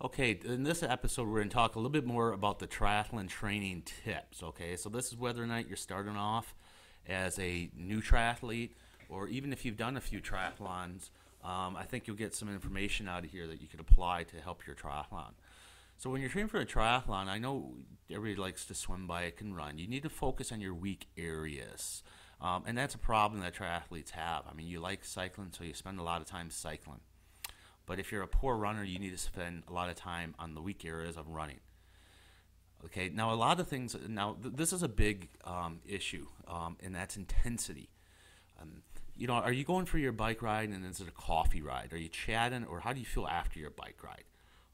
Okay, in this episode, we're going to talk a little bit more about the triathlon training tips. Okay, so this is whether or not you're starting off as a new triathlete, or even if you've done a few triathlons, I think you'll get some information out of here that you could apply to help your triathlon. So when you're training for a triathlon, I know everybody likes to swim, bike, and run. You need to focus on your weak areas. And that's a problem that triathletes have. I mean, you like cycling, so you spend a lot of time cycling. But if you're a poor runner, you need to spend a lot of time on the weak areas of running. Okay, now a lot of things, this is a big issue, and that's intensity. Are you going for your bike ride and is it a coffee ride? Are you chatting, or how do you feel after your bike ride?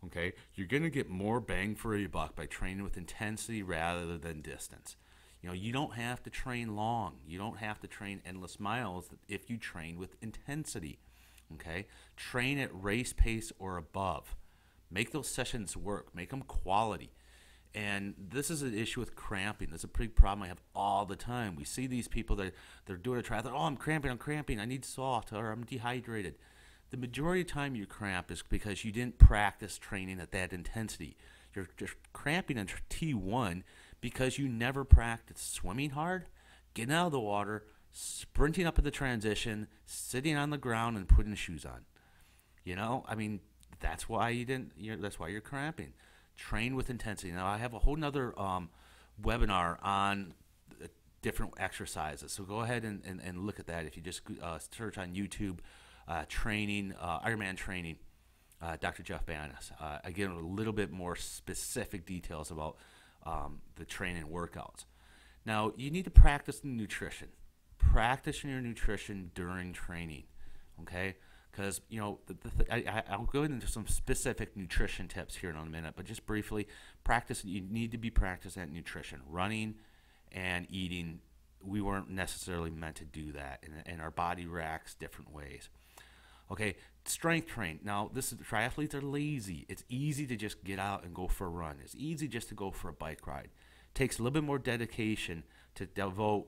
Okay, you're going to get more bang for your buck by training with intensity rather than distance. You don't have to train long. You don't have to train endless miles if you train with intensity. Okay, train at race pace or above. Make those sessions work. Make them quality. And this is an issue with cramping. That's a big problem I have all the time. We see these people that they're doing a triathlon. Oh, I'm cramping. I need salt, or I'm dehydrated. The majority of the time you cramp is because you didn't practice training at that intensity. You're just cramping in T1 because you never practiced swimming hard, getting out of the water, sprinting up at the transition, sitting on the ground, and putting shoes on. That's why you didn't. That's why you're cramping. Train with intensity. Now I have a whole nother webinar on different exercises. So go ahead and look at that. If you just search on YouTube, training, Ironman training, Dr. Jeff Banas. Again, a little bit more specific details about the training workouts. Now you need to practice the nutrition. Practice your nutrition during training, okay? Because, I'll go into some specific nutrition tips here in a minute, but just briefly, you need to be practicing that nutrition. Running and eating, we weren't necessarily meant to do that, and our body reacts different ways. Okay, strength train. Now, triathletes are lazy. It's easy to just get out and go for a run. It's easy just to go for a bike ride. It takes a little bit more dedication to devote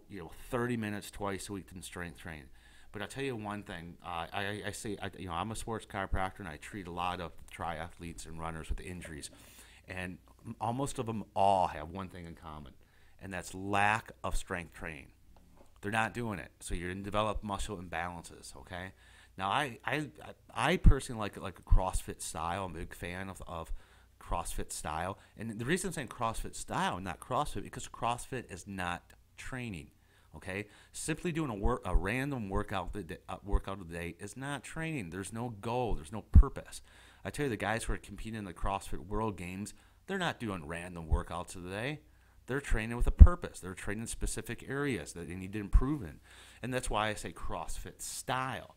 30 minutes twice a week to strength training. But I'll tell you one thing. I'm a sports chiropractor, and I treat a lot of triathletes and runners with injuries, and almost of them all have one thing in common, and that's lack of strength training. They're not doing it, so you're going to develop muscle imbalances. Okay. Now I personally like a CrossFit style. I'm a big fan of CrossFit style, and the reason I'm saying CrossFit style, not CrossFit, because CrossFit is not training. Okay, simply doing a random workout of the day is not training. There's no goal. There's no purpose. I tell you, the guys who are competing in the CrossFit World Games, they're not doing random workouts of the day. They're training with a purpose. They're training in specific areas that they need to improve in, and that's why I say CrossFit style.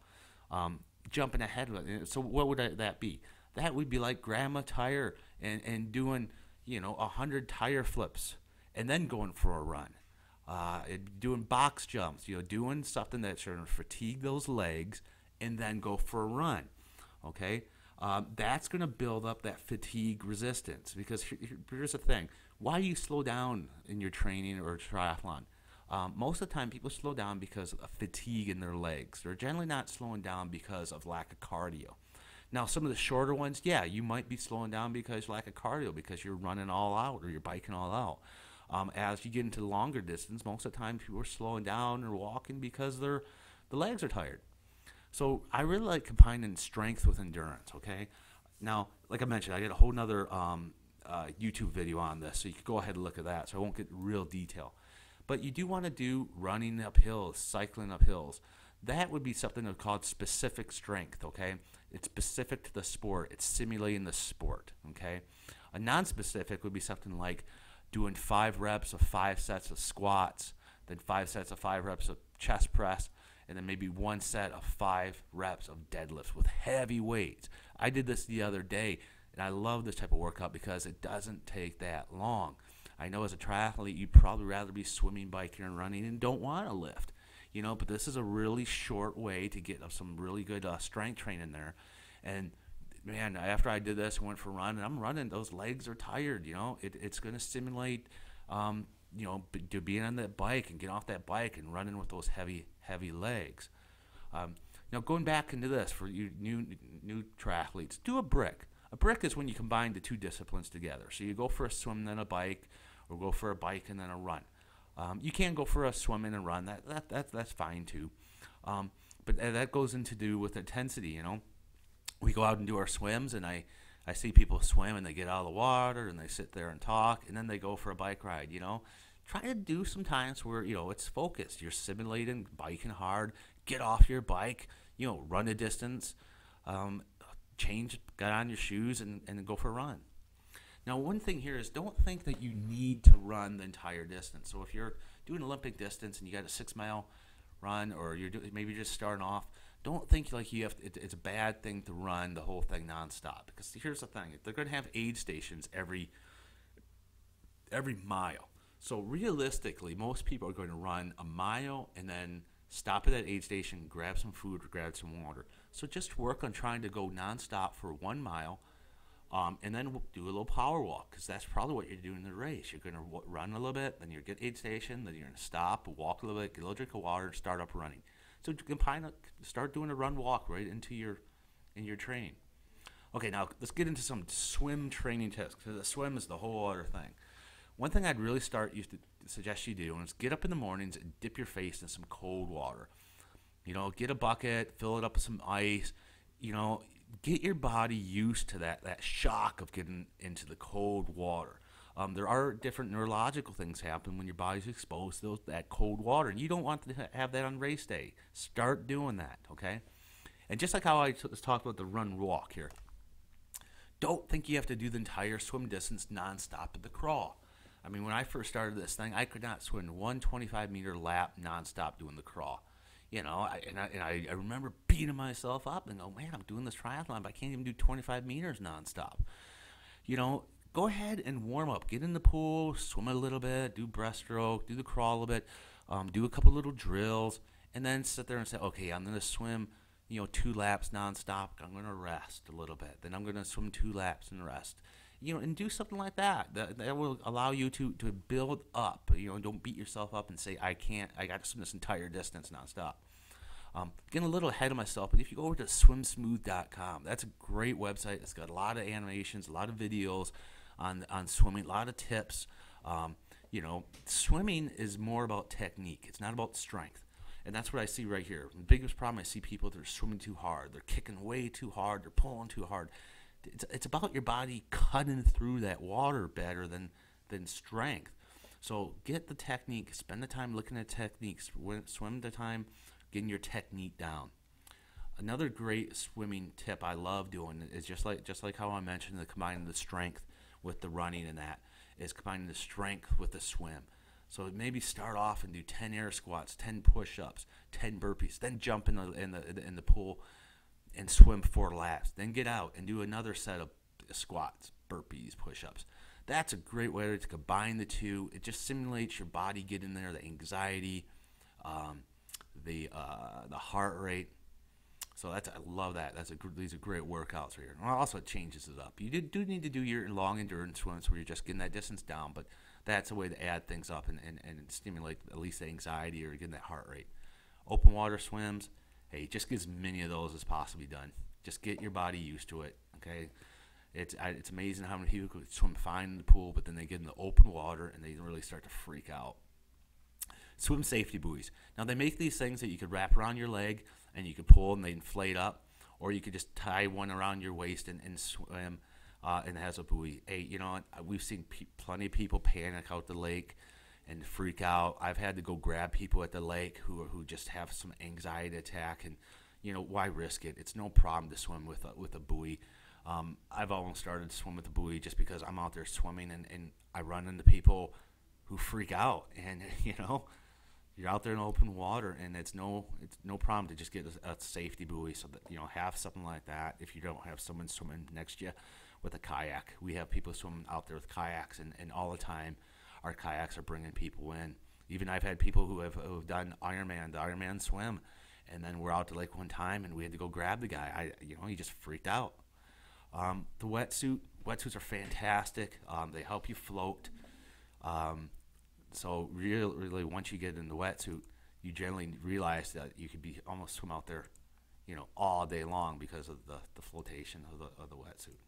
Jumping ahead of it. So what would that be? That would be like grabbing a tire and doing 100 tire flips and then going for a run. Doing box jumps, doing something that's going to fatigue those legs and then go for a run, okay? That's going to build up that fatigue resistance, because here's the thing. Why do you slow down in your training or triathlon? Most of the time people slow down because of fatigue in their legs. They're generally not slowing down because of lack of cardio. Now, some of the shorter ones, yeah, you might be slowing down because lack of cardio, because you're running all out or you're biking all out. As you get into longer distance, most of the time people are slowing down or walking because the legs are tired. So I really like combining strength with endurance, okay? Now, like I mentioned, I did a whole nother YouTube video on this, so you can go ahead and look at that, so I won't get real detail. But you do want to do running up hills, cycling up hills. That would be something that's called specific strength, okay? It's specific to the sport. It's simulating the sport, okay? A non-specific would be something like doing 5 reps of 5 sets of squats, then 5 sets of 5 reps of chest press, and then maybe 1 set of 5 reps of deadlifts with heavy weights. I did this the other day, and I love this type of workout because it doesn't take that long. I know as a triathlete, you'd probably rather be swimming, biking, and running and don't want to lift, but this is a really short way to get some really good strength training there. And man, after I did this, I went for a run, and I'm running. Those legs are tired. It's going to stimulate, to being on that bike and getting off that bike and running with those heavy legs. Now, going back into this for you new triathletes, do a brick. A brick is when you combine the two disciplines together. So you go for a swim and then a bike, or go for a bike and then a run. You can go for a swim and a run. That's fine too. But that goes into do with intensity. We go out and do our swims, and I see people swim and they get out of the water and they sit there and talk, and then they go for a bike ride. Try to do some times where it's focused. You're simulating biking hard. Get off your bike. Run a distance. Get on your shoes and go for a run. Now, one thing here is don't think that you need to run the entire distance. So if you're doing Olympic distance and you got a 6-mile run, or maybe you're just starting off, don't think like it's a bad thing to run the whole thing nonstop. Because here's the thing: they're going to have aid stations every mile. So realistically, most people are going to run a mile and then stop at that aid station, grab some food, or grab some water. So just work on trying to go nonstop for 1 mile. And then do a little power walk, because that's probably what you're doing in the race. You're going to run a little bit, then you're going to get aid station, then you're going to stop, walk a little bit, get a little drink of water, and start up running. So you can start doing a run walk right into your training. Okay, now let's get into some swim training tips, because the swim is the whole other thing. One thing I'd really suggest you do is get up in the mornings and dip your face in some cold water. Get a bucket, fill it up with some ice. Get your body used to that shock of getting into the cold water. There are different neurological things happen when your body's exposed to that cold water, and you don't want to have that on race day. Start doing that, okay? And just like how I talked about the run walk here, don't think you have to do the entire swim distance nonstop at the crawl. I mean, when I first started this thing, I could not swim one 25-meter lap nonstop doing the crawl. I remember beating myself up and go, man, I'm doing this triathlon, but I can't even do 25 meters nonstop. Go ahead and warm up. Get in the pool, swim a little bit, do breaststroke, do the crawl a little bit, do a couple little drills, and then sit there and say, okay, I'm going to swim, 2 laps nonstop. I'm going to rest a little bit. Then I'm going to swim 2 laps and rest. And do something like that. That will allow you to build up. Don't beat yourself up and say, I got to swim this entire distance nonstop. Getting a little ahead of myself, but if you go over to swimsmooth.com, that's a great website. It's got a lot of animations, a lot of videos on swimming, a lot of tips. Swimming is more about technique. It's not about strength. And that's what I see right here. The biggest problem, I see people that are swimming too hard. They're kicking way too hard. They're pulling too hard. It's about your body cutting through that water better than strength. So get the technique. Spend the time looking at techniques. Swim the time getting your technique down. Another great swimming tip I love doing is just like how I mentioned, combining the strength with the running, and that is combining the strength with the swim. So maybe start off and do 10 air squats, 10 push-ups, 10 burpees, then jump in the pool and swim 4 laps. Then get out and do another set of squats, burpees, push-ups. That's a great way to combine the two. It just simulates your body getting there, the anxiety, the heart rate. So I love that. These are great workouts right here. And also, it changes it up. You do need to do your long endurance swims where you're just getting that distance down, but that's a way to add things up and stimulate at least the anxiety or getting that heart rate. Open water swims, hey, just get as many of those as possibly done. Just get your body used to it, okay? It's amazing how many people could swim fine in the pool, but then they get in the open water and they really start to freak out. Swim safety buoys. Now, they make these things that you could wrap around your leg and you could pull and they inflate up, or you could just tie one around your waist and swim, and it has a buoy. Hey, we've seen plenty of people panic out the lake and freak out. I've had to go grab people at the lake who just have some anxiety attack, and why risk it? It's no problem to swim with a buoy. I've almost started to swim with a buoy just because I'm out there swimming and I run into people who freak out, and you're out there in open water, and it's no problem to just get a safety buoy. So that have something like that. If you don't have someone swimming next to you with a kayak, we have people swimming out there with kayaks, and all the time our kayaks are bringing people in. Even I've had people who have done the Ironman swim, and then we're out to lake one time and we had to go grab the guy. He just freaked out. The wetsuits are fantastic. They help you float. So really, once you get in the wetsuit, you generally realize that you could be almost swim out there, all day long because of the flotation of the wetsuit.